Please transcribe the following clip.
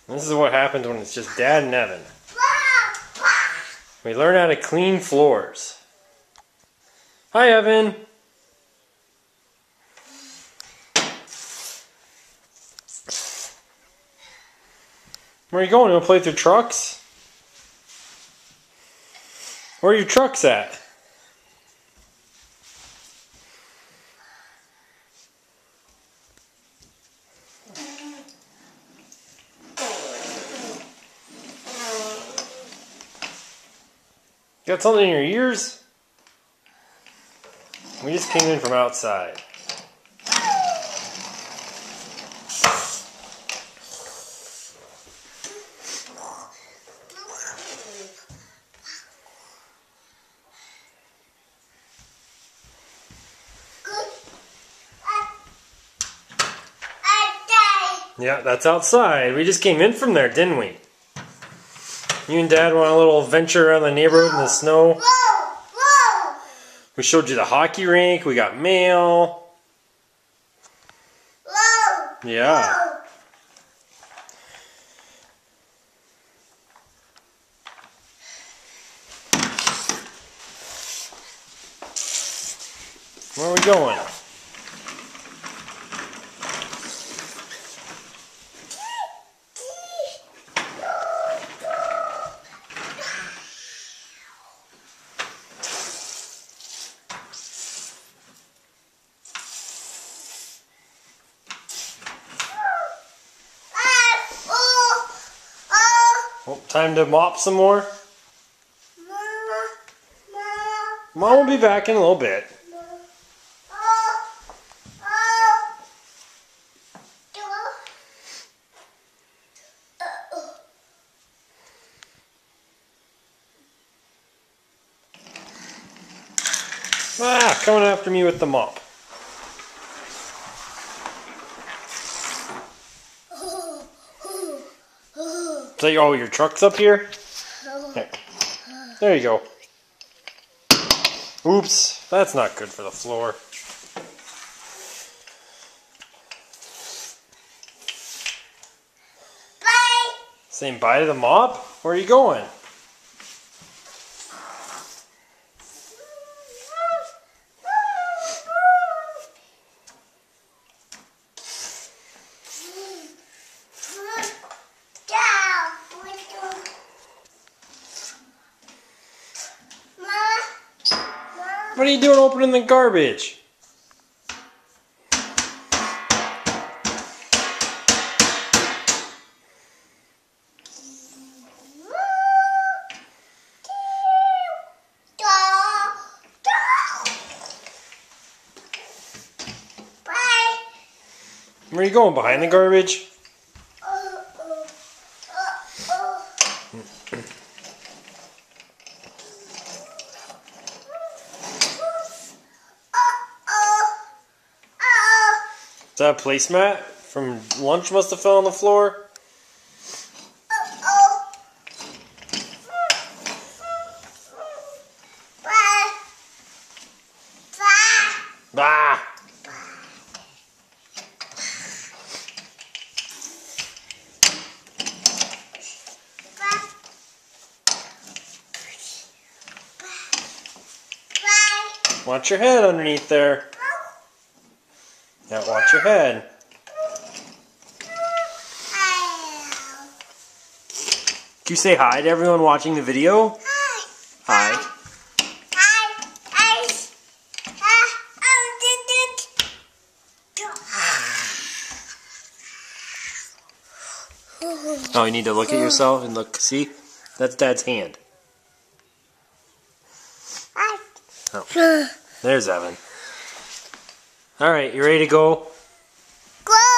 This is what happens when it's just Dad and Evan. We learn how to clean floors. Hi, Evan. Where are you going? You want to play with your trucks? Where are your trucks at? Got something in your ears? We just came in from outside. Yeah, that's outside. We just came in from there, didn't we? You and Dad went on a little adventure around the neighborhood in the snow. We showed you the hockey rink. We got mail. Yeah. Where are we going? Oh, time to mop some more. Mom will be back in a little bit. Ah, coming after me with the mop. So, oh, your truck's up here? There you go. Oops, that's not good for the floor. Bye. Saying bye to the mop? Where are you going? What are you doing opening the garbage? Where are you going? Behind the garbage? Is that a placemat from lunch must have fell on the floor? Bah! Watch your head underneath there. Yeah, watch your head. Can you say hi to everyone watching the video? Hi. Oh, you need to look at yourself and look. See? That's Dad's hand. Oh. There's Evan. Alright, you ready to go? Go!